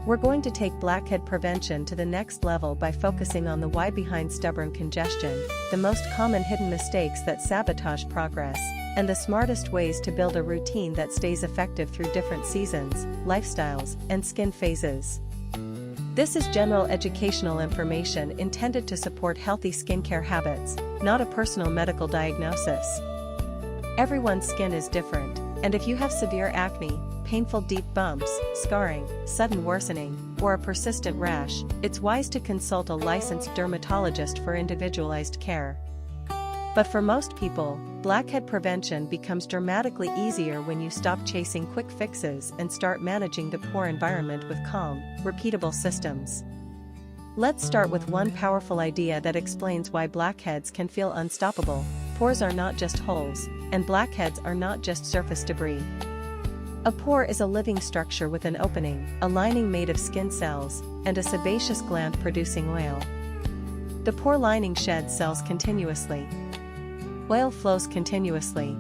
We're going to take blackhead prevention to the next level by focusing on the why behind stubborn congestion, the most common hidden mistakes that sabotage progress, and the smartest ways to build a routine that stays effective through different seasons, lifestyles, and skin phases. This is general educational information intended to support healthy skincare habits, not a personal medical diagnosis. Everyone's skin is different, and if you have severe acne, painful deep bumps, scarring, sudden worsening, or a persistent rash, it's wise to consult a licensed dermatologist for individualized care. But for most people, blackhead prevention becomes dramatically easier when you stop chasing quick fixes and start managing the pore environment with calm, repeatable systems. Let's start with one powerful idea that explains why blackheads can feel unstoppable. Pores are not just holes, and blackheads are not just surface debris. A pore is a living structure with an opening, a lining made of skin cells, and a sebaceous gland producing oil. The pore lining sheds cells continuously. Oil flows continuously.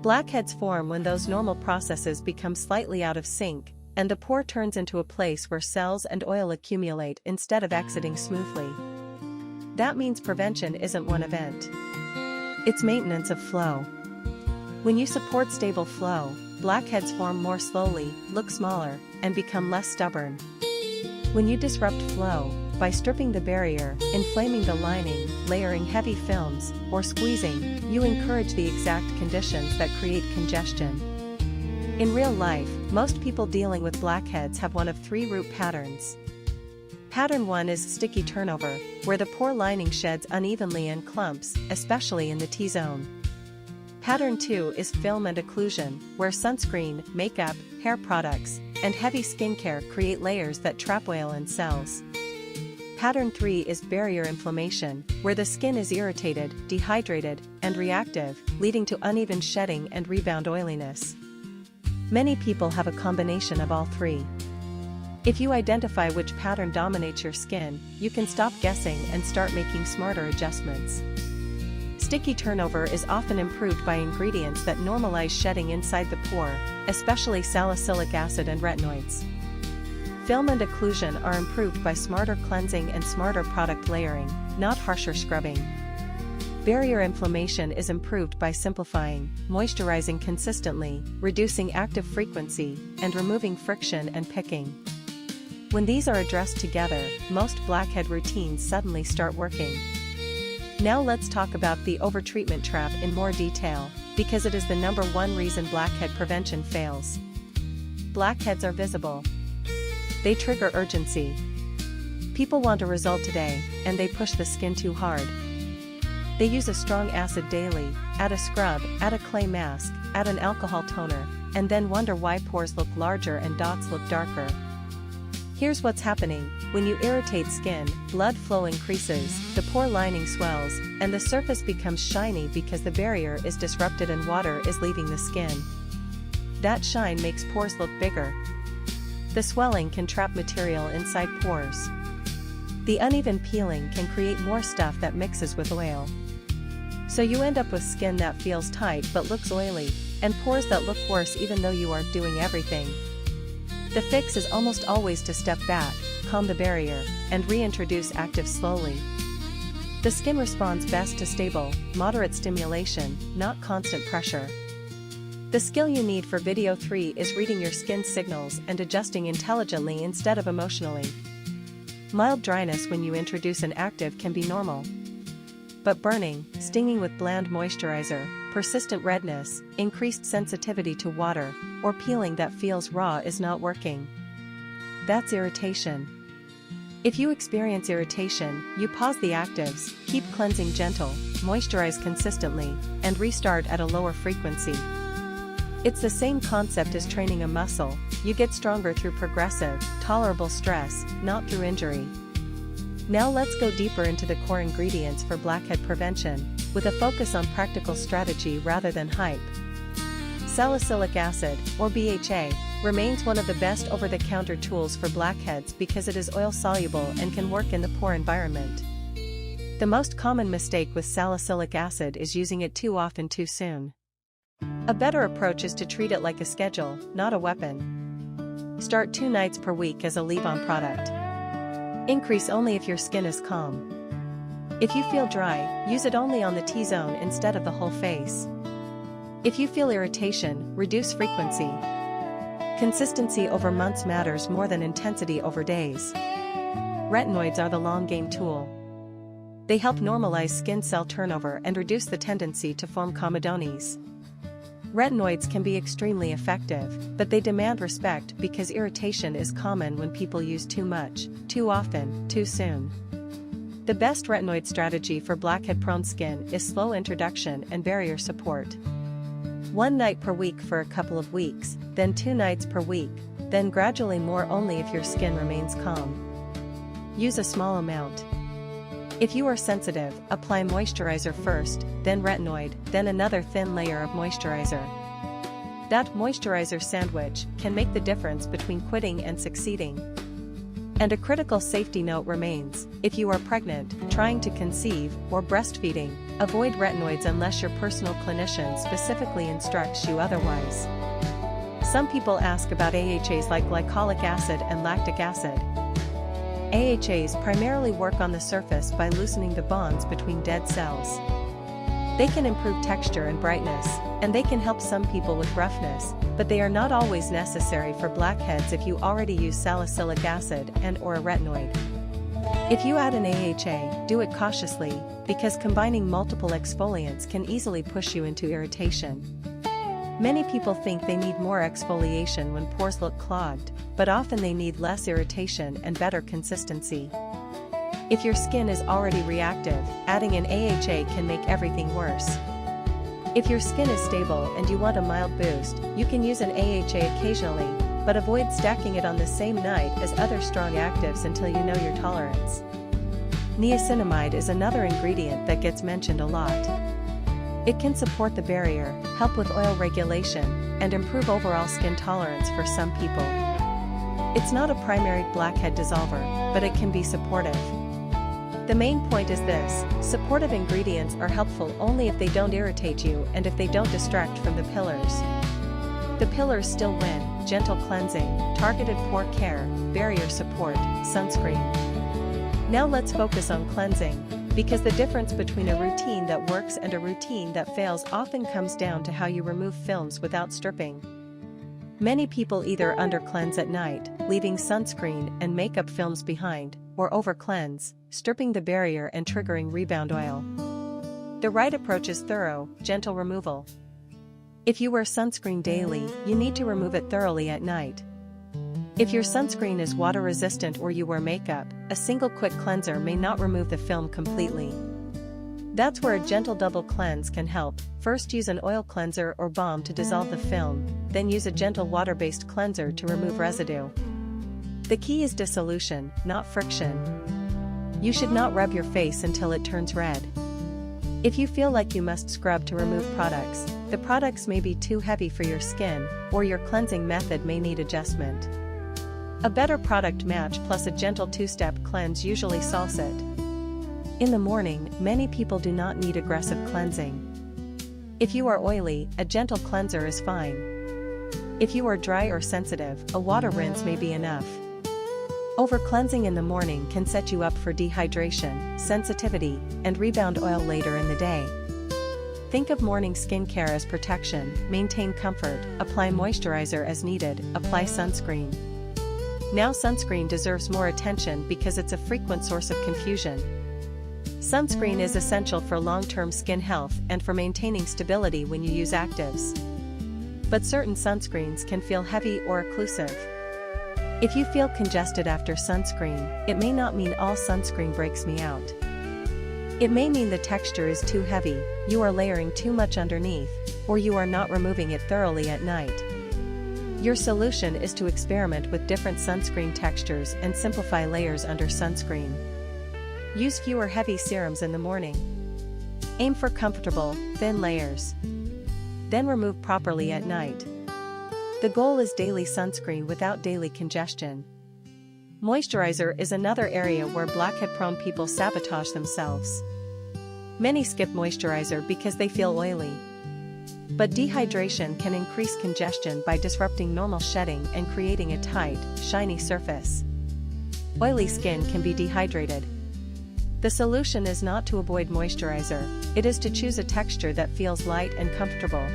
Blackheads form when those normal processes become slightly out of sync, and the pore turns into a place where cells and oil accumulate instead of exiting smoothly. That means prevention isn't one event. It's maintenance of flow. When you support stable flow, blackheads form more slowly, look smaller, and become less stubborn. When you disrupt flow, by stripping the barrier, inflaming the lining, layering heavy films, or squeezing, you encourage the exact conditions that create congestion. In real life, most people dealing with blackheads have one of three root patterns. Pattern 1 is sticky turnover, where the pore lining sheds unevenly in clumps, especially in the T-zone. Pattern 2 is film and occlusion, where sunscreen, makeup, hair products, and heavy skincare create layers that trap oil and cells. Pattern 3 is barrier inflammation, where the skin is irritated, dehydrated, and reactive, leading to uneven shedding and rebound oiliness. Many people have a combination of all three. If you identify which pattern dominates your skin, you can stop guessing and start making smarter adjustments. Sticky turnover is often improved by ingredients that normalize shedding inside the pore, especially salicylic acid and retinoids. Film and occlusion are improved by smarter cleansing and smarter product layering, not harsher scrubbing. Barrier inflammation is improved by simplifying, moisturizing consistently, reducing active frequency, and removing friction and picking. When these are addressed together, most blackhead routines suddenly start working. Now let's talk about the overtreatment trap in more detail, because it is the #1 reason blackhead prevention fails. Blackheads are visible. They trigger urgency. People want a result today, and they push the skin too hard. They use a strong acid daily, add a scrub, add a clay mask, add an alcohol toner, and then wonder why pores look larger and dots look darker. Here's what's happening: when you irritate skin, blood flow increases, the pore lining swells, and the surface becomes shiny because the barrier is disrupted and water is leaving the skin. That shine makes pores look bigger. The swelling can trap material inside pores. The uneven peeling can create more stuff that mixes with oil. So you end up with skin that feels tight but looks oily, and pores that look worse even though you are doing everything. The fix is almost always to step back, calm the barrier, and reintroduce active slowly. The skin responds best to stable, moderate stimulation, not constant pressure. The skill you need for video 3 is reading your skin signals and adjusting intelligently instead of emotionally. Mild dryness when you introduce an active can be normal. But burning, stinging with bland moisturizer, persistent redness, increased sensitivity to water, or peeling that feels raw is not working. That's irritation. If you experience irritation, you pause the actives, keep cleansing gentle, moisturize consistently, and restart at a lower frequency. It's the same concept as training a muscle. You get stronger through progressive, tolerable stress, not through injury. Now let's go deeper into the core ingredients for blackhead prevention, with a focus on practical strategy rather than hype. Salicylic acid, or BHA, remains one of the best over-the-counter tools for blackheads because it is oil-soluble and can work in the pore environment. The most common mistake with salicylic acid is using it too often too soon. A better approach is to treat it like a schedule, not a weapon. Start 2 nights per week as a leave-on product. Increase only if your skin is calm. If you feel dry, use it only on the T-zone instead of the whole face. If you feel irritation, reduce frequency. Consistency over months matters more than intensity over days. Retinoids are the long-game tool. They help normalize skin cell turnover and reduce the tendency to form comedones. Retinoids can be extremely effective, but they demand respect because irritation is common when people use too much, too often, too soon. The best retinoid strategy for blackhead-prone skin is slow introduction and barrier support. 1 night per week for a couple of weeks, then 2 nights per week, then gradually more only if your skin remains calm. Use a small amount. If you are sensitive, apply moisturizer first, then retinoid, then another thin layer of moisturizer. That moisturizer sandwich can make the difference between quitting and succeeding. And a critical safety note remains: if you are pregnant, trying to conceive, or breastfeeding, avoid retinoids unless your personal clinician specifically instructs you otherwise. Some people ask about AHAs like glycolic acid and lactic acid. AHAs primarily work on the surface by loosening the bonds between dead cells. They can improve texture and brightness, and they can help some people with roughness, but they are not always necessary for blackheads if you already use salicylic acid and/or a retinoid. If you add an AHA, do it cautiously, because combining multiple exfoliants can easily push you into irritation. Many people think they need more exfoliation when pores look clogged, but often they need less irritation and better consistency. If your skin is already reactive, adding an AHA can make everything worse. If your skin is stable and you want a mild boost, you can use an AHA occasionally, but avoid stacking it on the same night as other strong actives until you know your tolerance. Niacinamide is another ingredient that gets mentioned a lot. It can support the barrier, help with oil regulation, and improve overall skin tolerance for some people. It's not a primary blackhead dissolver, but it can be supportive. The main point is this: supportive ingredients are helpful only if they don't irritate you and if they don't distract from the pillars. The pillars still win: gentle cleansing, targeted pore care, barrier support, sunscreen. Now let's focus on cleansing, because the difference between a routine that works and a routine that fails often comes down to how you remove films without stripping. Many people either under-cleanse at night, leaving sunscreen and makeup films behind, or over-cleanse, stripping the barrier and triggering rebound oil. The right approach is thorough, gentle removal. If you wear sunscreen daily, you need to remove it thoroughly at night. If your sunscreen is water-resistant or you wear makeup, a single quick cleanser may not remove the film completely. That's where a gentle double cleanse can help. First, use an oil cleanser or balm to dissolve the film, then use a gentle water-based cleanser to remove residue. The key is dissolution, not friction. You should not rub your face until it turns red. If you feel like you must scrub to remove products, the products may be too heavy for your skin, or your cleansing method may need adjustment. A better product match plus a gentle 2-step cleanse usually solves it. In the morning, many people do not need aggressive cleansing. If you are oily, a gentle cleanser is fine. If you are dry or sensitive, a water rinse may be enough. Over-cleansing in the morning can set you up for dehydration, sensitivity, and rebound oil later in the day. Think of morning skincare as protection, maintain comfort, apply moisturizer as needed, apply sunscreen. Now sunscreen deserves more attention because it's a frequent source of confusion. Sunscreen is essential for long-term skin health and for maintaining stability when you use actives. But certain sunscreens can feel heavy or occlusive. If you feel congested after sunscreen, it may not mean all sunscreen breaks me out. It may mean the texture is too heavy, you are layering too much underneath, or you are not removing it thoroughly at night. Your solution is to experiment with different sunscreen textures and simplify layers under sunscreen. Use fewer heavy serums in the morning. Aim for comfortable, thin layers. Then remove properly at night. The goal is daily sunscreen without daily congestion. Moisturizer is another area where blackhead-prone people sabotage themselves. Many skip moisturizer because they feel oily. But dehydration can increase congestion by disrupting normal shedding and creating a tight, shiny surface. Oily skin can be dehydrated. The solution is not to avoid moisturizer, it is to choose a texture that feels light and comfortable.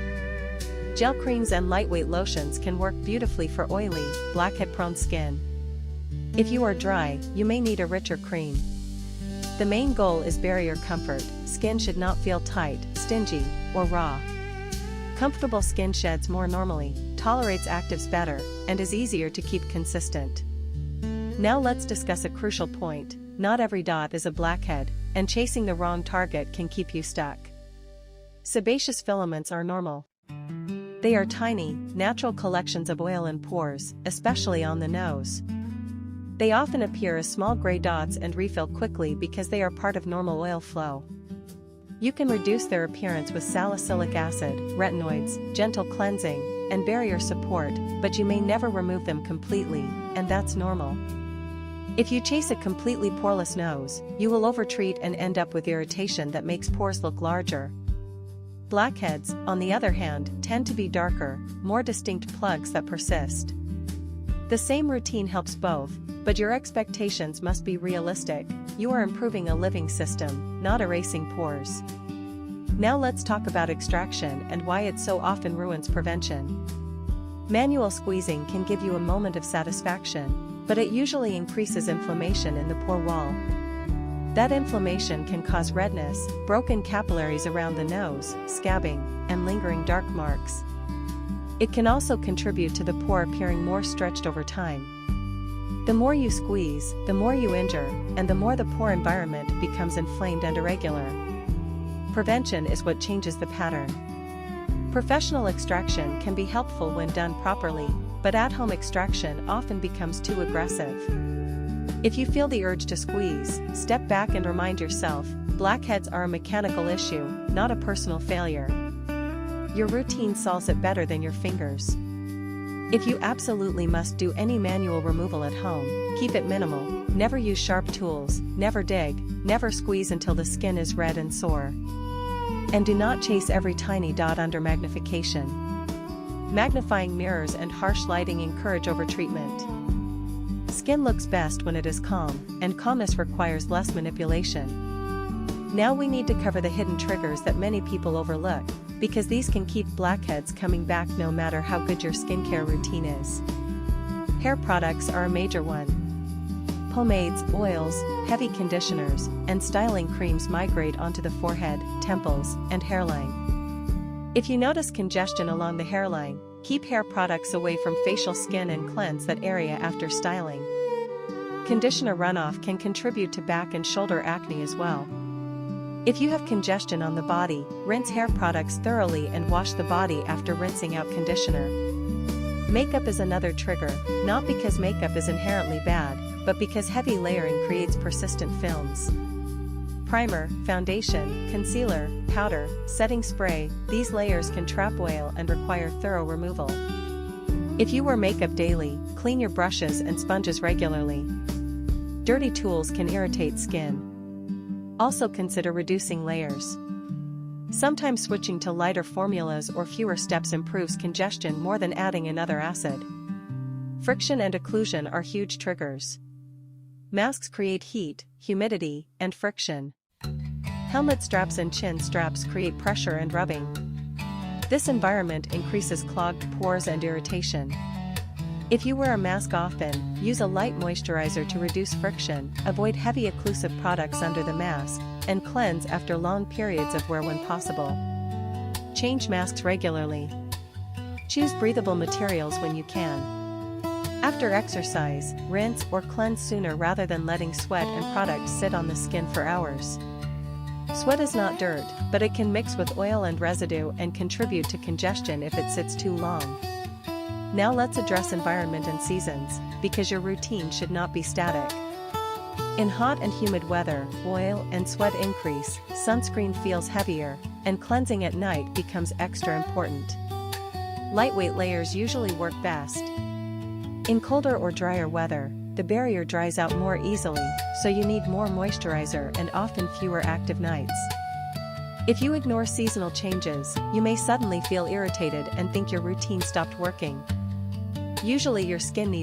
Gel creams and lightweight lotions can work beautifully for oily, blackhead-prone skin. If you are dry, you may need a richer cream. The main goal is barrier comfort. Skin should not feel tight, stingy, or raw. Comfortable skin sheds more normally, tolerates actives better, and is easier to keep consistent. Now let's discuss a crucial point. Not every dot is a blackhead, and chasing the wrong target can keep you stuck. Sebaceous filaments are normal. They are tiny, natural collections of oil and pores, especially on the nose. They often appear as small gray dots and refill quickly because they are part of normal oil flow. You can reduce their appearance with salicylic acid, retinoids, gentle cleansing, and barrier support, but you may never remove them completely, and that's normal. If you chase a completely poreless nose, you will overtreat and end up with irritation that makes pores look larger. Blackheads, on the other hand, tend to be darker, more distinct plugs that persist. The same routine helps both, but your expectations must be realistic. You are improving a living system, not erasing pores. Now let's talk about extraction and why it so often ruins prevention. Manual squeezing can give you a moment of satisfaction, but it usually increases inflammation in the pore wall. That inflammation can cause redness, broken capillaries around the nose, scabbing, and lingering dark marks. It can also contribute to the pore appearing more stretched over time. The more you squeeze, the more you injure, and the more the pore environment becomes inflamed and irregular. Prevention is what changes the pattern. Professional extraction can be helpful when done properly, but at-home extraction often becomes too aggressive. If you feel the urge to squeeze, step back and remind yourself, blackheads are a mechanical issue, not a personal failure. Your routine solves it better than your fingers. If you absolutely must do any manual removal at home, keep it minimal, never use sharp tools, never dig, never squeeze until the skin is red and sore. And do not chase every tiny dot under magnification. Magnifying mirrors and harsh lighting encourage overtreatment. Skin looks best when it is calm, and calmness requires less manipulation. Now we need to cover the hidden triggers that many people overlook, because these can keep blackheads coming back no matter how good your skincare routine is. Hair products are a major one. Pomades, oils, heavy conditioners, and styling creams migrate onto the forehead, temples, and hairline. If you notice congestion along the hairline, keep hair products away from facial skin and cleanse that area after styling. Conditioner runoff can contribute to back and shoulder acne as well. If you have congestion on the body, rinse hair products thoroughly and wash the body after rinsing out conditioner. Makeup is another trigger, not because makeup is inherently bad, but because heavy layering creates persistent films. Primer, foundation, concealer, powder, setting spray, these layers can trap oil and require thorough removal. If you wear makeup daily, clean your brushes and sponges regularly. Dirty tools can irritate skin. Also consider reducing layers. Sometimes switching to lighter formulas or fewer steps improves congestion more than adding another acid. Friction and occlusion are huge triggers. Masks create heat, humidity, and friction. Helmet straps and chin straps create pressure and rubbing. This environment increases clogged pores and irritation. If you wear a mask often, use a light moisturizer to reduce friction, avoid heavy occlusive products under the mask, and cleanse after long periods of wear when possible. Change masks regularly. Choose breathable materials when you can. After exercise, rinse or cleanse sooner rather than letting sweat and product sit on the skin for hours. Sweat is not dirt, but it can mix with oil and residue and contribute to congestion if it sits too long. Now let's address environment and seasons, because your routine should not be static. In hot and humid weather, oil and sweat increase, sunscreen feels heavier, and cleansing at night becomes extra important. Lightweight layers usually work best. In colder or drier weather, the barrier dries out more easily, so you need more moisturizer and often fewer active nights. If you ignore seasonal changes, you may suddenly feel irritated and think your routine stopped working. Usually your skin needs